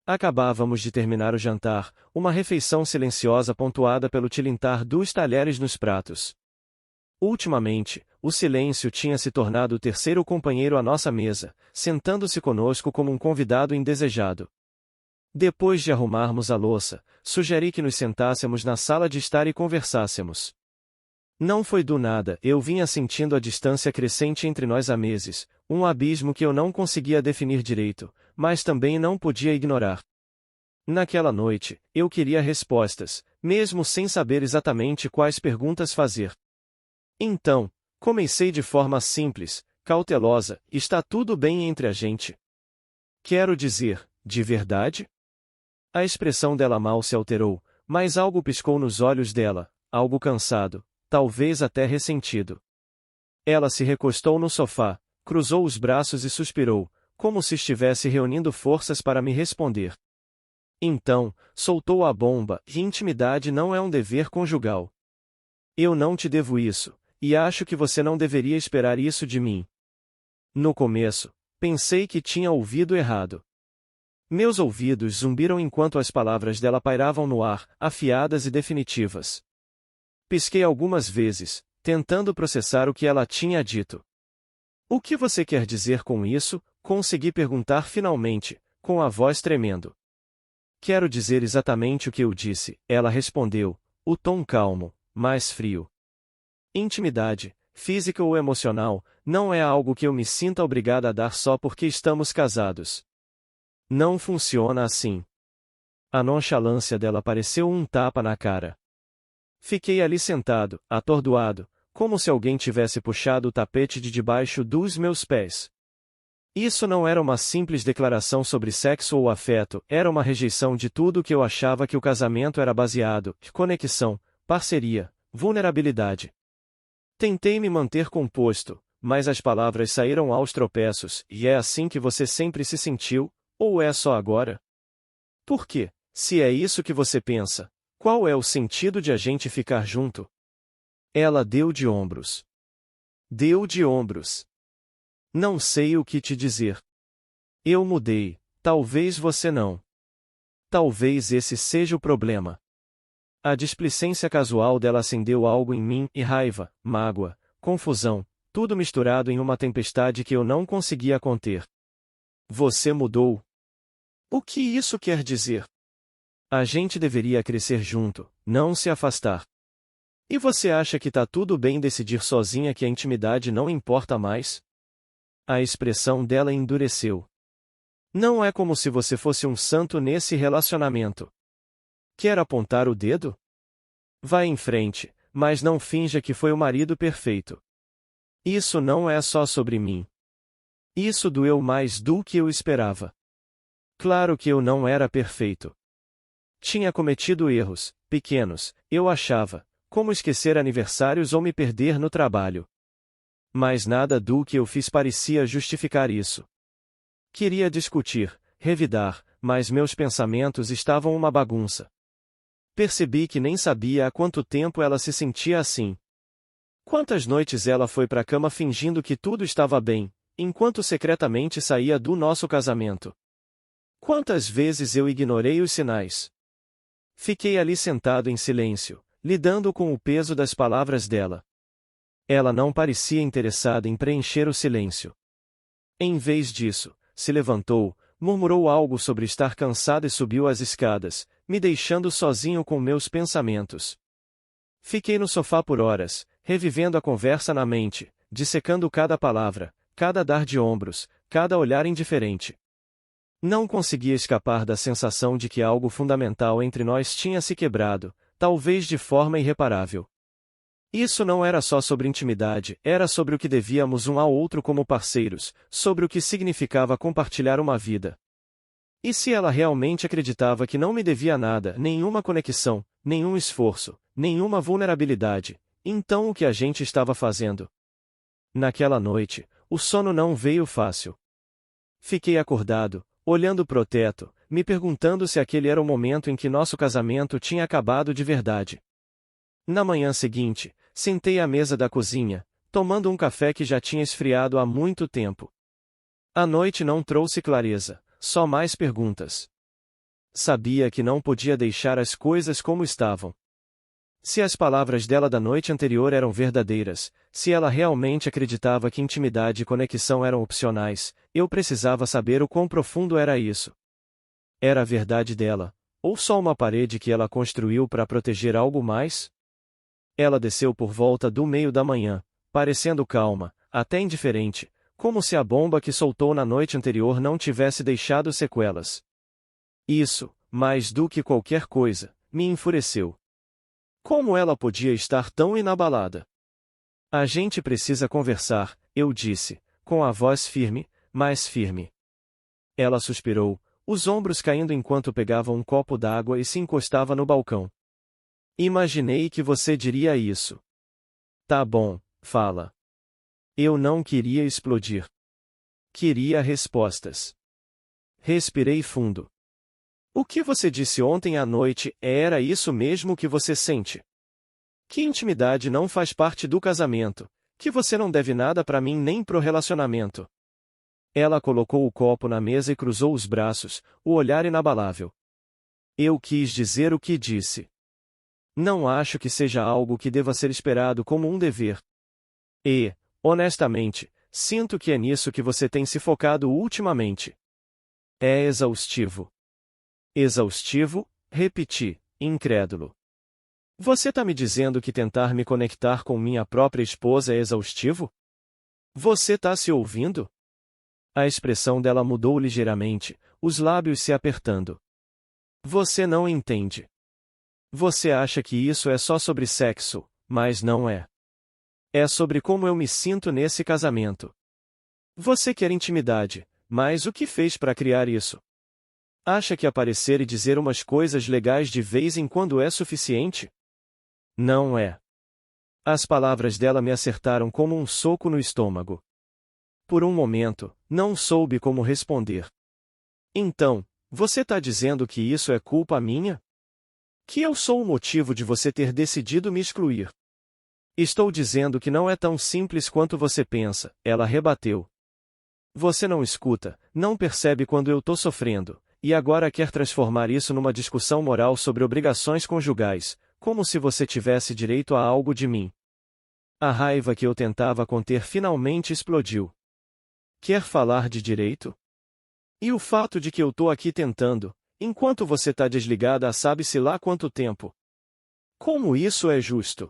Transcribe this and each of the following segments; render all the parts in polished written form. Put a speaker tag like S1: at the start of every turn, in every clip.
S1: Acabávamos de terminar o jantar, uma refeição silenciosa pontuada pelo tilintar dos talheres nos pratos. Ultimamente, o silêncio tinha se tornado o terceiro companheiro à nossa mesa, sentando-se conosco como um convidado indesejado. Depois de arrumarmos a louça, sugeri que nos sentássemos na sala de estar e conversássemos. Não foi do nada, eu vinha sentindo a distância crescente entre nós há meses, um abismo que eu não conseguia definir direito, mas também não podia ignorar. Naquela noite, eu queria respostas, mesmo sem saber exatamente quais perguntas fazer. Então, comecei de forma simples, cautelosa: está tudo bem entre a gente? Quero dizer, de verdade? A expressão dela mal se alterou, mas algo piscou nos olhos dela, algo cansado, talvez até ressentido. Ela se recostou no sofá, cruzou os braços e suspirou, como se estivesse reunindo forças para me responder. Então, soltou a bomba: e intimidade não é um dever conjugal. Eu não te devo isso, e acho que você não deveria esperar isso de mim. No começo, pensei que tinha ouvido errado. Meus ouvidos zumbiram enquanto as palavras dela pairavam no ar, afiadas e definitivas. Pisquei algumas vezes, tentando processar o que ela tinha dito. O que você quer dizer com isso? Consegui perguntar finalmente, com a voz tremendo. Quero dizer exatamente o que eu disse, ela respondeu, o tom calmo, mas frio. Intimidade, física ou emocional, não é algo que eu me sinta obrigada a dar só porque estamos casados. Não funciona assim. A nonchalância dela pareceu um tapa na cara. Fiquei ali sentado, atordoado, como se alguém tivesse puxado o tapete de debaixo dos meus pés. Isso não era uma simples declaração sobre sexo ou afeto, era uma rejeição de tudo que eu achava que o casamento era baseado: conexão, parceria, vulnerabilidade. Tentei me manter composto, mas as palavras saíram aos tropeços: e é assim que você sempre se sentiu, ou é só agora? Por quê? Se é isso que você pensa, qual é o sentido de a gente ficar junto? Ela deu de ombros. Deu de ombros. Não sei o que te dizer. Eu mudei, talvez você não. Talvez esse seja o problema. A displicência casual dela acendeu algo em mim, e raiva, mágoa, confusão, tudo misturado em uma tempestade que eu não conseguia conter. Você mudou. O que isso quer dizer? A gente deveria crescer junto, não se afastar. E você acha que tá tudo bem decidir sozinha que a intimidade não importa mais? A expressão dela endureceu. Não é como se você fosse um santo nesse relacionamento. Quer apontar o dedo? Vá em frente, mas não finja que foi o marido perfeito. Isso não é só sobre mim. Isso doeu mais do que eu esperava. Claro que eu não era perfeito. Tinha cometido erros, pequenos, eu achava, como esquecer aniversários ou me perder no trabalho. Mas nada do que eu fiz parecia justificar isso. Queria discutir, revidar, mas meus pensamentos estavam uma bagunça. Percebi que nem sabia há quanto tempo ela se sentia assim. Quantas noites ela foi para a cama fingindo que tudo estava bem, enquanto secretamente saía do nosso casamento. Quantas vezes eu ignorei os sinais. Fiquei ali sentado em silêncio, lidando com o peso das palavras dela. Ela não parecia interessada em preencher o silêncio. Em vez disso, se levantou, murmurou algo sobre estar cansada e subiu as escadas, me deixando sozinho com meus pensamentos. Fiquei no sofá por horas, revivendo a conversa na mente, dissecando cada palavra, cada dar de ombros, cada olhar indiferente. Não conseguia escapar da sensação de que algo fundamental entre nós tinha se quebrado, talvez de forma irreparável. Isso não era só sobre intimidade, era sobre o que devíamos um ao outro como parceiros, sobre o que significava compartilhar uma vida. E se ela realmente acreditava que não me devia nada, nenhuma conexão, nenhum esforço, nenhuma vulnerabilidade, então o que a gente estava fazendo? Naquela noite, o sono não veio fácil. Fiquei acordado, olhando pro teto, me perguntando se aquele era o momento em que nosso casamento tinha acabado de verdade. Na manhã seguinte, sentei à mesa da cozinha, tomando um café que já tinha esfriado há muito tempo. A noite não trouxe clareza, só mais perguntas. Sabia que não podia deixar as coisas como estavam. Se as palavras dela da noite anterior eram verdadeiras, se ela realmente acreditava que intimidade e conexão eram opcionais, eu precisava saber o quão profundo era isso. Era a verdade dela, ou só uma parede que ela construiu para proteger algo mais? Ela desceu por volta do meio da manhã, parecendo calma, até indiferente, como se a bomba que soltou na noite anterior não tivesse deixado sequelas. Isso, mais do que qualquer coisa, me enfureceu. Como ela podia estar tão inabalada? A gente precisa conversar, eu disse, com a voz firme, mais firme. Ela suspirou, os ombros caindo enquanto pegava um copo d'água e se encostava no balcão. Imaginei que você diria isso. Tá bom, fala. Eu não queria explodir. Queria respostas. Respirei fundo. O que você disse ontem à noite, era isso mesmo que você sente? Que intimidade não faz parte do casamento, que você não deve nada pra mim nem pro relacionamento. Ela colocou o copo na mesa e cruzou os braços, o olhar inabalável. Eu quis dizer o que disse. Não acho que seja algo que deva ser esperado como um dever. E, honestamente, sinto que é nisso que você tem se focado ultimamente. É exaustivo. Exaustivo? Repeti, incrédulo. Você tá me dizendo que tentar me conectar com minha própria esposa é exaustivo? Você tá se ouvindo? A expressão dela mudou ligeiramente, os lábios se apertando. Você não entende. Você acha que isso é só sobre sexo, mas não é. É sobre como eu me sinto nesse casamento. Você quer intimidade, mas o que fez para criar isso? Acha que aparecer e dizer umas coisas legais de vez em quando é suficiente? Não é. As palavras dela me acertaram como um soco no estômago. Por um momento, não soube como responder. Então, você tá dizendo que isso é culpa minha? Que eu sou o motivo de você ter decidido me excluir? Estou dizendo que não é tão simples quanto você pensa, ela rebateu. Você não escuta, não percebe quando eu tô sofrendo, e agora quer transformar isso numa discussão moral sobre obrigações conjugais, como se você tivesse direito a algo de mim. A raiva que eu tentava conter finalmente explodiu. Quer falar de direito? E o fato de que eu tô aqui tentando, enquanto você tá desligada há sabe-se lá quanto tempo. Como isso é justo?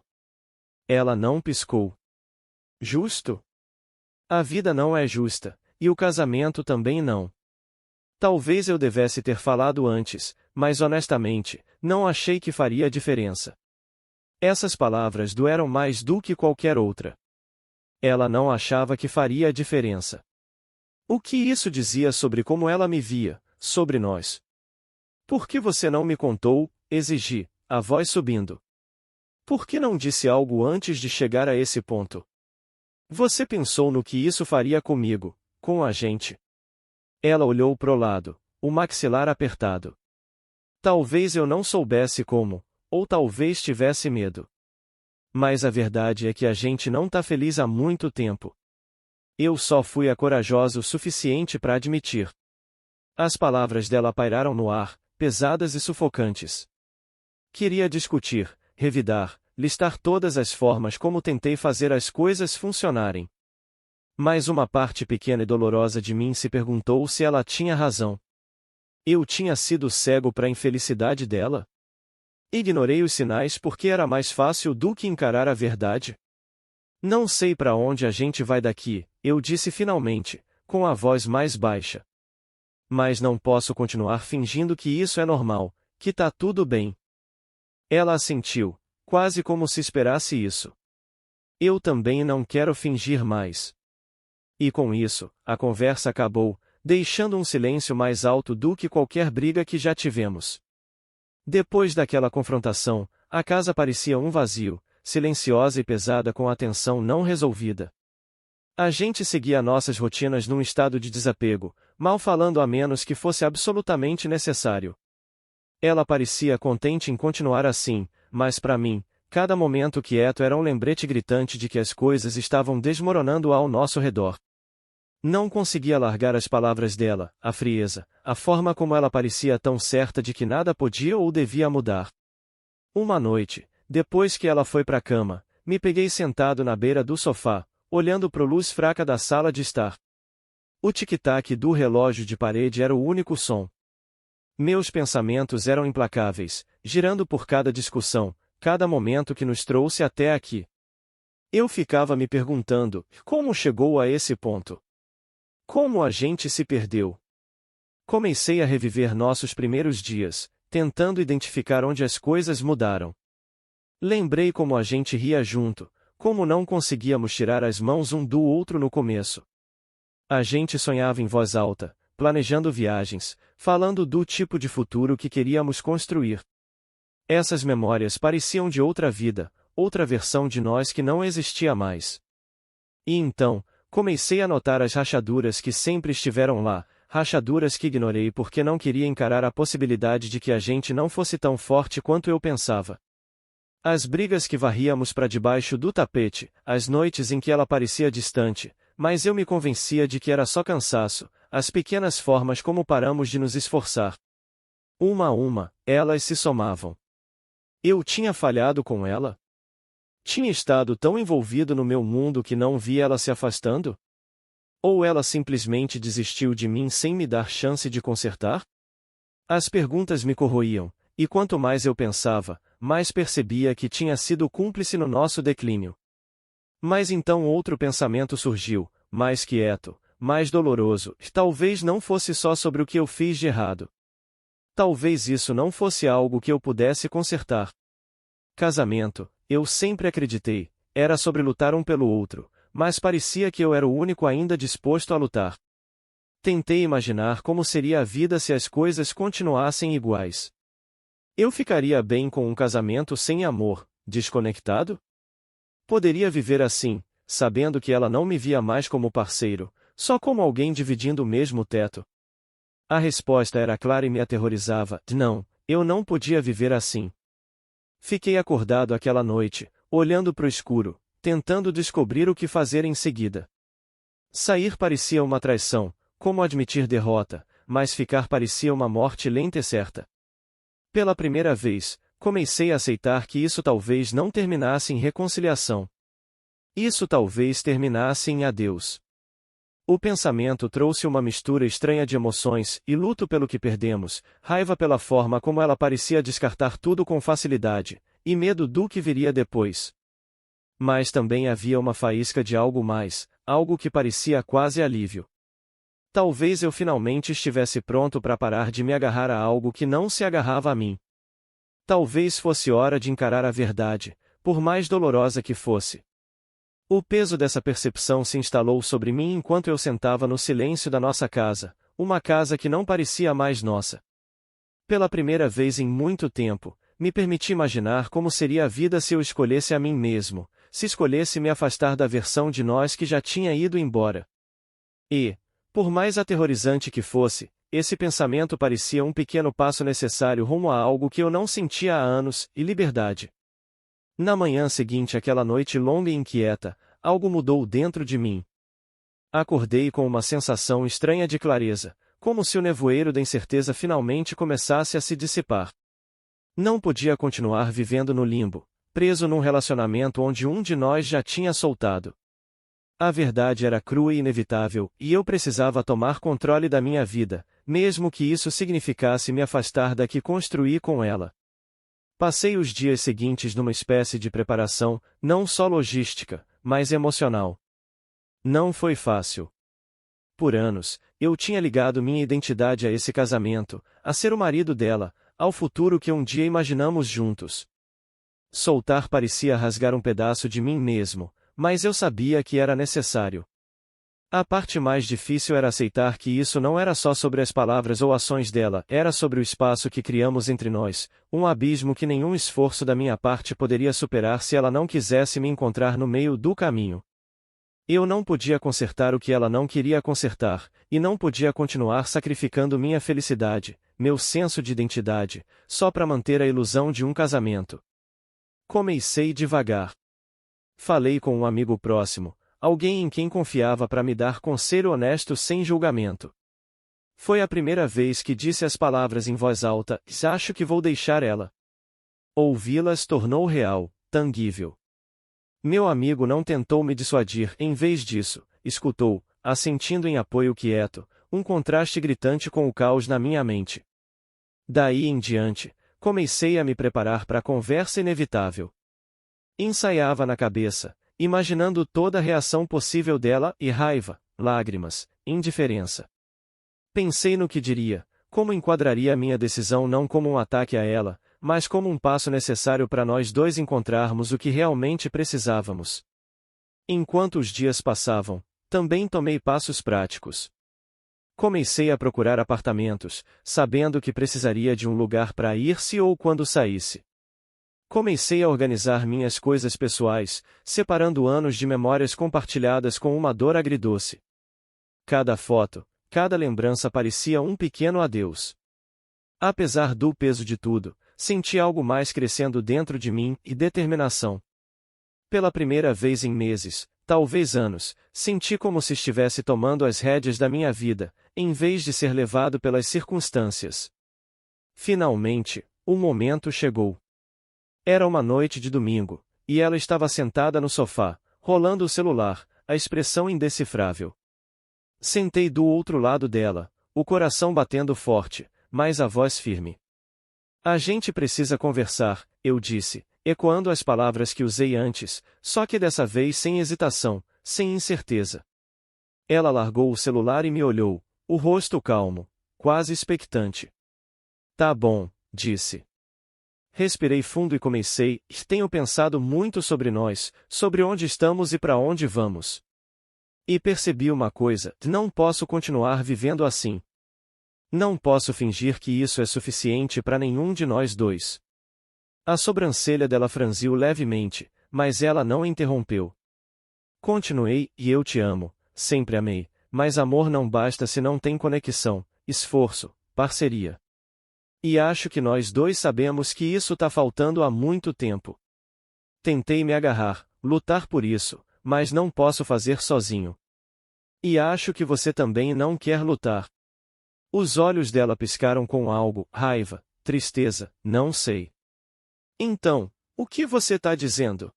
S1: Ela não piscou. Justo? A vida não é justa, e o casamento também não. Talvez eu devesse ter falado antes, mas honestamente, não achei que faria diferença. Essas palavras doeram mais do que qualquer outra. Ela não achava que faria a diferença. O que isso dizia sobre como ela me via, sobre nós? Por que você não me contou? Exigi, a voz subindo. Por que não disse algo antes de chegar a esse ponto? Você pensou no que isso faria comigo, com a gente? Ela olhou pro lado, o maxilar apertado. Talvez eu não soubesse como, ou talvez tivesse medo. Mas a verdade é que a gente não tá feliz há muito tempo. Eu só fui corajosa o suficiente para admitir. As palavras dela pairaram no ar, pesadas e sufocantes. Queria discutir, revidar, listar todas as formas como tentei fazer as coisas funcionarem. Mas uma parte pequena e dolorosa de mim se perguntou se ela tinha razão. Eu tinha sido cego para a infelicidade dela? Ignorei os sinais porque era mais fácil do que encarar a verdade? Não sei para onde a gente vai daqui, eu disse finalmente, com a voz mais baixa. Mas não posso continuar fingindo que isso é normal, que tá tudo bem. Ela assentiu, quase como se esperasse isso. Eu também não quero fingir mais. E com isso, a conversa acabou, deixando um silêncio mais alto do que qualquer briga que já tivemos. Depois daquela confrontação, a casa parecia um vazio, silenciosa e pesada com a tensão não resolvida. A gente seguia nossas rotinas num estado de desapego, mal falando a menos que fosse absolutamente necessário. Ela parecia contente em continuar assim, mas para mim, cada momento quieto era um lembrete gritante de que as coisas estavam desmoronando ao nosso redor. Não conseguia largar as palavras dela, a frieza, a forma como ela parecia tão certa de que nada podia ou devia mudar. Uma noite, depois que ela foi para a cama, me peguei sentado na beira do sofá, olhando para a luz fraca da sala de estar. O tic-tac do relógio de parede era o único som. Meus pensamentos eram implacáveis, girando por cada discussão, cada momento que nos trouxe até aqui. Eu ficava me perguntando, como chegou a esse ponto? Como a gente se perdeu? Comecei a reviver nossos primeiros dias, tentando identificar onde as coisas mudaram. Lembrei como a gente ria junto, como não conseguíamos tirar as mãos um do outro no começo. A gente sonhava em voz alta, planejando viagens, falando do tipo de futuro que queríamos construir. Essas memórias pareciam de outra vida, outra versão de nós que não existia mais. E então, comecei a notar as rachaduras que sempre estiveram lá, rachaduras que ignorei porque não queria encarar a possibilidade de que a gente não fosse tão forte quanto eu pensava. As brigas que varríamos para debaixo do tapete, as noites em que ela parecia distante, mas eu me convencia de que era só cansaço, as pequenas formas como paramos de nos esforçar. Uma a uma, elas se somavam. Eu tinha falhado com ela? Tinha estado tão envolvido no meu mundo que não vi ela se afastando? Ou ela simplesmente desistiu de mim sem me dar chance de consertar? As perguntas me corroíam, e quanto mais eu pensava, mais percebia que tinha sido cúmplice no nosso declínio. Mas então outro pensamento surgiu, mais quieto, mais doloroso, e talvez não fosse só sobre o que eu fiz de errado. Talvez isso não fosse algo que eu pudesse consertar. Casamento, eu sempre acreditei, era sobre lutar um pelo outro, mas parecia que eu era o único ainda disposto a lutar. Tentei imaginar como seria a vida se as coisas continuassem iguais. Eu ficaria bem com um casamento sem amor, desconectado? Poderia viver assim, sabendo que ela não me via mais como parceiro, só como alguém dividindo o mesmo teto? A resposta era clara e me aterrorizava: não, eu não podia viver assim. Fiquei acordado aquela noite, olhando para o escuro, tentando descobrir o que fazer em seguida. Sair parecia uma traição, como admitir derrota, mas ficar parecia uma morte lenta e certa. Pela primeira vez, comecei a aceitar que isso talvez não terminasse em reconciliação. Isso talvez terminasse em adeus. O pensamento trouxe uma mistura estranha de emoções, e luto pelo que perdemos, raiva pela forma como ela parecia descartar tudo com facilidade, e medo do que viria depois. Mas também havia uma faísca de algo mais, algo que parecia quase alívio. Talvez eu finalmente estivesse pronto para parar de me agarrar a algo que não se agarrava a mim. Talvez fosse hora de encarar a verdade, por mais dolorosa que fosse. O peso dessa percepção se instalou sobre mim enquanto eu sentava no silêncio da nossa casa, uma casa que não parecia mais nossa. Pela primeira vez em muito tempo, me permiti imaginar como seria a vida se eu escolhesse a mim mesmo, se escolhesse me afastar da versão de nós que já tinha ido embora. E, por mais aterrorizante que fosse, esse pensamento parecia um pequeno passo necessário rumo a algo que eu não sentia há anos, e liberdade. Na manhã seguinte àquela noite longa e inquieta, algo mudou dentro de mim. Acordei com uma sensação estranha de clareza, como se o nevoeiro da incerteza finalmente começasse a se dissipar. Não podia continuar vivendo no limbo, preso num relacionamento onde um de nós já tinha soltado. A verdade era crua e inevitável, e eu precisava tomar controle da minha vida, mesmo que isso significasse me afastar da que construí com ela. Passei os dias seguintes numa espécie de preparação, não só logística, mas emocional. Não foi fácil. Por anos, eu tinha ligado minha identidade a esse casamento, a ser o marido dela, ao futuro que um dia imaginamos juntos. Soltar parecia rasgar um pedaço de mim mesmo, mas eu sabia que era necessário. A parte mais difícil era aceitar que isso não era só sobre as palavras ou ações dela, era sobre o espaço que criamos entre nós, um abismo que nenhum esforço da minha parte poderia superar se ela não quisesse me encontrar no meio do caminho. Eu não podia consertar o que ela não queria consertar, e não podia continuar sacrificando minha felicidade, meu senso de identidade, só para manter a ilusão de um casamento. Comecei devagar. Falei com um amigo próximo, alguém em quem confiava para me dar conselho honesto sem julgamento. Foi a primeira vez que disse as palavras em voz alta: acho que vou deixar ela. Ouvi-las tornou real, tangível. Meu amigo não tentou me dissuadir, em vez disso, escutou, assentindo em apoio quieto, um contraste gritante com o caos na minha mente. Daí em diante, comecei a me preparar para a conversa inevitável. Ensaiava na cabeça, imaginando toda a reação possível dela, e raiva, lágrimas, indiferença. Pensei no que diria, como enquadraria a minha decisão não como um ataque a ela, mas como um passo necessário para nós dois encontrarmos o que realmente precisávamos. Enquanto os dias passavam, também tomei passos práticos. Comecei a procurar apartamentos, sabendo que precisaria de um lugar para ir se ou quando saísse. Comecei a organizar minhas coisas pessoais, separando anos de memórias compartilhadas com uma dor agridoce. Cada foto, cada lembrança parecia um pequeno adeus. Apesar do peso de tudo, senti algo mais crescendo dentro de mim, e determinação. Pela primeira vez em meses, talvez anos, senti como se estivesse tomando as rédeas da minha vida, em vez de ser levado pelas circunstâncias. Finalmente, o momento chegou. Era uma noite de domingo, e ela estava sentada no sofá, rolando o celular, a expressão indecifrável. Sentei do outro lado dela, o coração batendo forte, mas a voz firme. A gente precisa conversar, eu disse, ecoando as palavras que usei antes, só que dessa vez sem hesitação, sem incerteza. Ela largou o celular e me olhou, o rosto calmo, quase expectante. Tá bom, disse. Respirei fundo e comecei: tenho pensado muito sobre nós, sobre onde estamos e para onde vamos. E percebi uma coisa: não posso continuar vivendo assim. Não posso fingir que isso é suficiente para nenhum de nós dois. A sobrancelha dela franziu levemente, mas ela não interrompeu. Continuei: e eu te amo, sempre amei, mas amor não basta se não tem conexão, esforço, parceria. E acho que nós dois sabemos que isso tá faltando há muito tempo. Tentei me agarrar, lutar por isso, mas não posso fazer sozinho. E acho que você também não quer lutar. Os olhos dela piscaram com algo, raiva, tristeza, não sei. Então, o que você tá dizendo?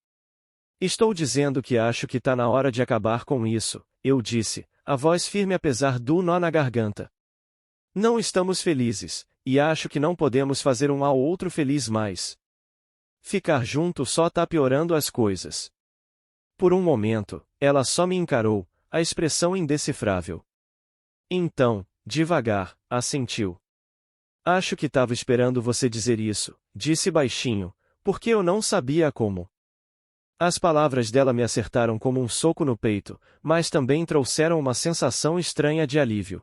S1: Estou dizendo que acho que tá na hora de acabar com isso, eu disse, a voz firme apesar do nó na garganta. Não estamos felizes, e acho que não podemos fazer um ao outro feliz mais. Ficar junto só tá piorando as coisas. Por um momento, ela só me encarou, a expressão indecifrável. Então, devagar, assentiu. Acho que tava esperando você dizer isso, disse baixinho, porque eu não sabia como. As palavras dela me acertaram como um soco no peito, mas também trouxeram uma sensação estranha de alívio.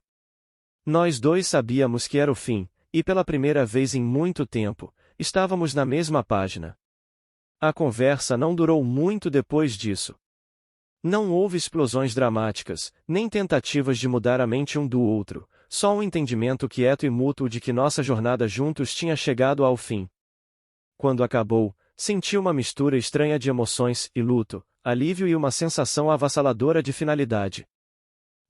S1: Nós dois sabíamos que era o fim, e pela primeira vez em muito tempo, estávamos na mesma página. A conversa não durou muito depois disso. Não houve explosões dramáticas, nem tentativas de mudar a mente um do outro, só um entendimento quieto e mútuo de que nossa jornada juntos tinha chegado ao fim. Quando acabou, senti uma mistura estranha de emoções e luto, alívio e uma sensação avassaladora de finalidade.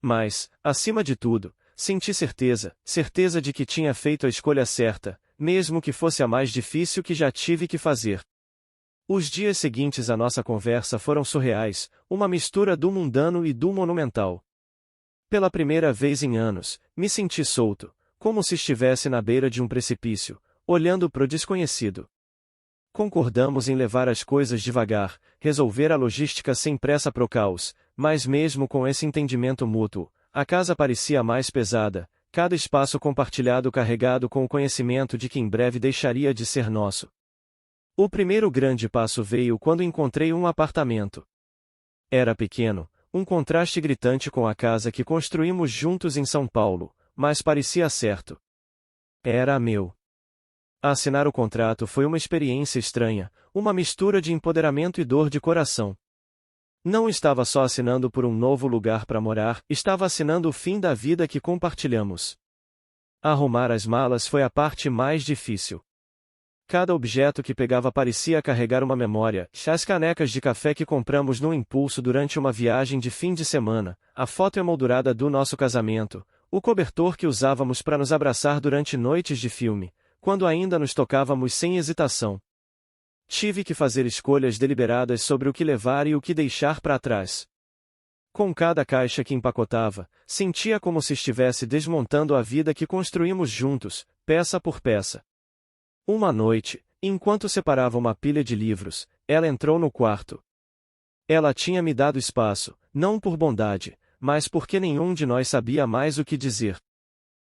S1: Mas, acima de tudo, senti certeza de que tinha feito a escolha certa, mesmo que fosse a mais difícil que já tive que fazer. Os dias seguintes à nossa conversa foram surreais, uma mistura do mundano e do monumental. Pela primeira vez em anos, me senti solto, como se estivesse na beira de um precipício, olhando para o desconhecido. Concordamos em levar as coisas devagar, resolver a logística sem pressa pro caos, mas mesmo com esse entendimento mútuo, a casa parecia mais pesada, cada espaço compartilhado carregado com o conhecimento de que em breve deixaria de ser nosso. O primeiro grande passo veio quando encontrei um apartamento. Era pequeno, um contraste gritante com a casa que construímos juntos em São Paulo, mas parecia certo. Era meu. Assinar o contrato foi uma experiência estranha, uma mistura de empoderamento e dor de coração. Não estava só assinando por um novo lugar para morar, estava assinando o fim da vida que compartilhamos. Arrumar as malas foi a parte mais difícil. Cada objeto que pegava parecia carregar uma memória. As canecas de café que compramos num impulso durante uma viagem de fim de semana, a foto emoldurada do nosso casamento, o cobertor que usávamos para nos abraçar durante noites de filme, quando ainda nos tocávamos sem hesitação. Tive que fazer escolhas deliberadas sobre o que levar e o que deixar para trás. Com cada caixa que empacotava, sentia como se estivesse desmontando a vida que construímos juntos, peça por peça. Uma noite, enquanto separava uma pilha de livros, ela entrou no quarto. Ela tinha me dado espaço, não por bondade, mas porque nenhum de nós sabia mais o que dizer.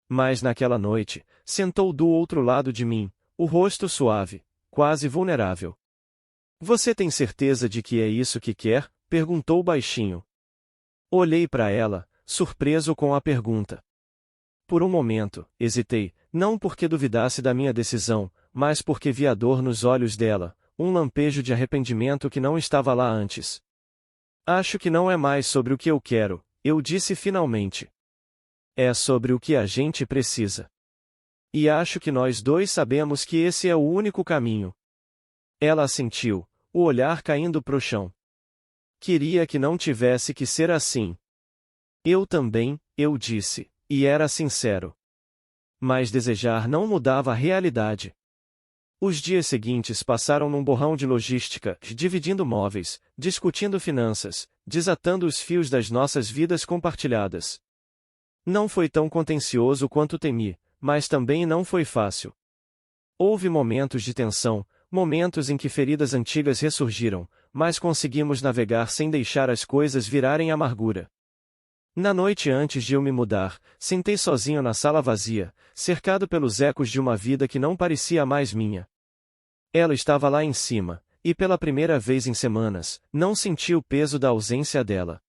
S1: Mas naquela noite, sentou do outro lado de mim, o rosto suave, quase vulnerável. Você tem certeza de que é isso que quer? Perguntou baixinho. Olhei para ela, surpreso com a pergunta. Por um momento, hesitei, não porque duvidasse da minha decisão, mas porque vi a dor nos olhos dela, um lampejo de arrependimento que não estava lá antes. Acho que não é mais sobre o que eu quero, eu disse finalmente. É sobre o que a gente precisa. E acho que nós dois sabemos que esse é o único caminho. Ela assentiu, o olhar caindo pro chão. Queria que não tivesse que ser assim. Eu também, eu disse, e era sincero. Mas desejar não mudava a realidade. Os dias seguintes passaram num borrão de logística, dividindo móveis, discutindo finanças, desatando os fios das nossas vidas compartilhadas. Não foi tão contencioso quanto temi, mas também não foi fácil. Houve momentos de tensão, momentos em que feridas antigas ressurgiram, mas conseguimos navegar sem deixar as coisas virarem amargura. Na noite antes de eu me mudar, sentei sozinho na sala vazia, cercado pelos ecos de uma vida que não parecia mais minha. Ela estava lá em cima, e pela primeira vez em semanas, não senti o peso da ausência dela.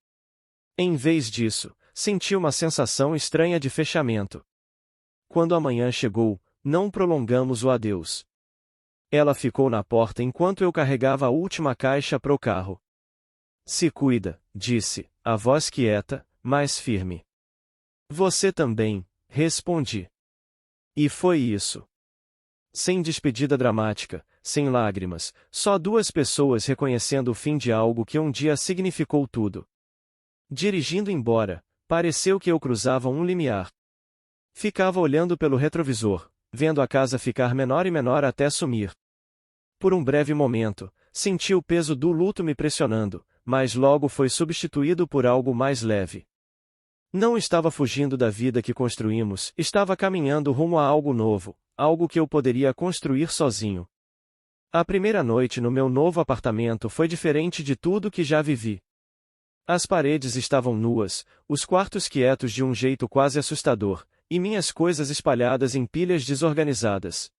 S1: Em vez disso, senti uma sensação estranha de fechamento. Quando a manhã chegou, não prolongamos o adeus. Ela ficou na porta enquanto eu carregava a última caixa pro carro. Se cuida, disse, a voz quieta, mas firme. Você também, respondi. E foi isso. Sem despedida dramática, sem lágrimas, só duas pessoas reconhecendo o fim de algo que um dia significou tudo. Dirigindo embora, pareceu que eu cruzava um limiar. Ficava olhando pelo retrovisor, vendo a casa ficar menor e menor até sumir. Por um breve momento, senti o peso do luto me pressionando, mas logo foi substituído por algo mais leve. Não estava fugindo da vida que construímos, estava caminhando rumo a algo novo, algo que eu poderia construir sozinho. A primeira noite no meu novo apartamento foi diferente de tudo que já vivi. As paredes estavam nuas, os quartos quietos de um jeito quase assustador, e minhas coisas espalhadas em pilhas desorganizadas.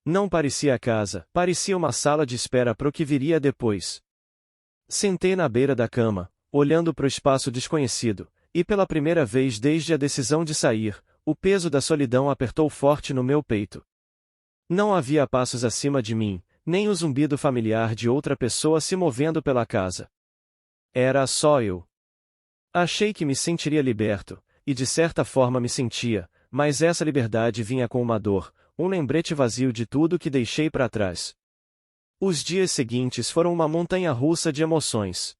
S1: Não parecia casa, parecia uma sala de espera para o que viria depois. Sentei na beira da cama, olhando para o espaço desconhecido, e pela primeira vez desde a decisão de sair, o peso da solidão apertou forte no meu peito. Não havia passos acima de mim, nem o zumbido familiar de outra pessoa se movendo pela casa. Era só eu. Achei que me sentiria liberto, e de certa forma me sentia, mas essa liberdade vinha com uma dor, um lembrete vazio de tudo que deixei para trás. Os dias seguintes foram uma montanha-russa de emoções.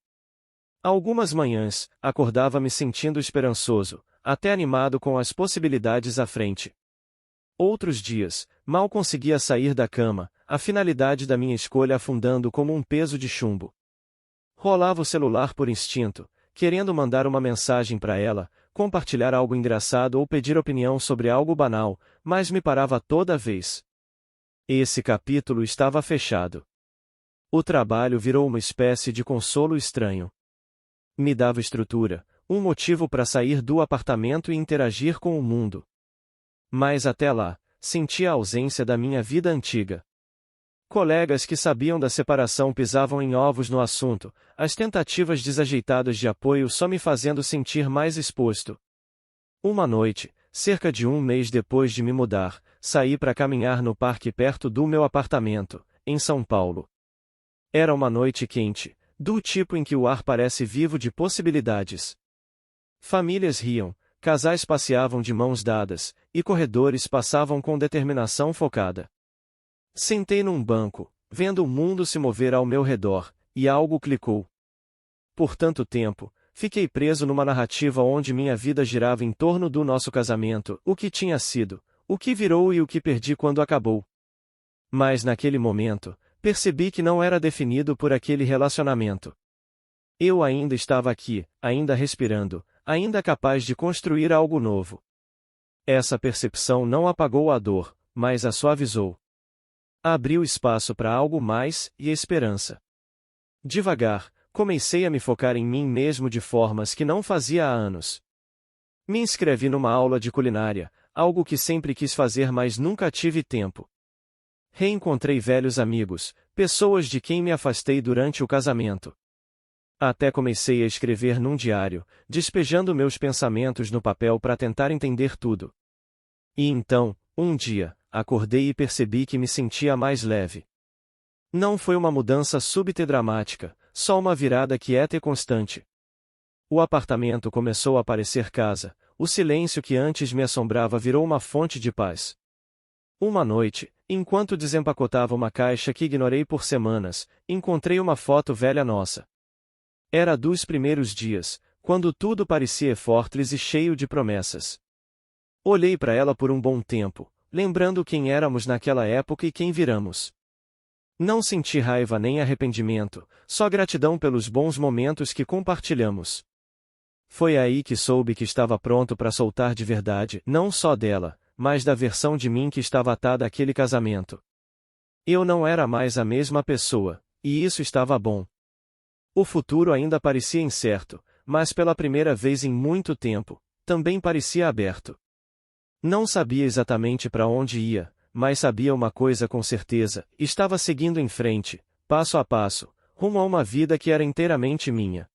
S1: Algumas manhãs, acordava me sentindo esperançoso, até animado com as possibilidades à frente. Outros dias, mal conseguia sair da cama, a finalidade da minha escolha afundando como um peso de chumbo. Rolava o celular por instinto, querendo mandar uma mensagem para ela, compartilhar algo engraçado ou pedir opinião sobre algo banal, mas me parava toda vez. Esse capítulo estava fechado. O trabalho virou uma espécie de consolo estranho. Me dava estrutura, um motivo para sair do apartamento e interagir com o mundo. Mas até lá, sentia a ausência da minha vida antiga. Colegas que sabiam da separação pisavam em ovos no assunto, as tentativas desajeitadas de apoio só me fazendo sentir mais exposto. Uma noite, cerca de um mês depois de me mudar, saí para caminhar no parque perto do meu apartamento, em São Paulo. Era uma noite quente, do tipo em que o ar parece vivo de possibilidades. Famílias riam, casais passeavam de mãos dadas, e corredores passavam com determinação focada. Sentei num banco, vendo o mundo se mover ao meu redor, e algo clicou. Por tanto tempo, fiquei preso numa narrativa onde minha vida girava em torno do nosso casamento, o que tinha sido, o que virou e o que perdi quando acabou. Mas naquele momento, percebi que não era definido por aquele relacionamento. Eu ainda estava aqui, ainda respirando, ainda capaz de construir algo novo. Essa percepção não apagou a dor, mas a suavizou. Abriu espaço para algo mais e esperança. Devagar, comecei a me focar em mim mesmo de formas que não fazia há anos. Me inscrevi numa aula de culinária, algo que sempre quis fazer mas nunca tive tempo. Reencontrei velhos amigos, pessoas de quem me afastei durante o casamento. Até comecei a escrever num diário, despejando meus pensamentos no papel para tentar entender tudo. E então, um dia, acordei e percebi que me sentia mais leve. Não foi uma mudança súbita e dramática, só uma virada quieta e constante. O apartamento começou a parecer casa, o silêncio que antes me assombrava virou uma fonte de paz. Uma noite, enquanto desempacotava uma caixa que ignorei por semanas, encontrei uma foto velha nossa. Era dos primeiros dias, quando tudo parecia effortless e cheio de promessas. Olhei para ela por um bom tempo, lembrando quem éramos naquela época e quem viramos. Não senti raiva nem arrependimento, só gratidão pelos bons momentos que compartilhamos. Foi aí que soube que estava pronto para soltar de verdade, não só dela, mas da versão de mim que estava atada àquele casamento. Eu não era mais a mesma pessoa, e isso estava bom. O futuro ainda parecia incerto, mas pela primeira vez em muito tempo, também parecia aberto. Não sabia exatamente para onde ia, mas sabia uma coisa com certeza: estava seguindo em frente, passo a passo, rumo a uma vida que era inteiramente minha.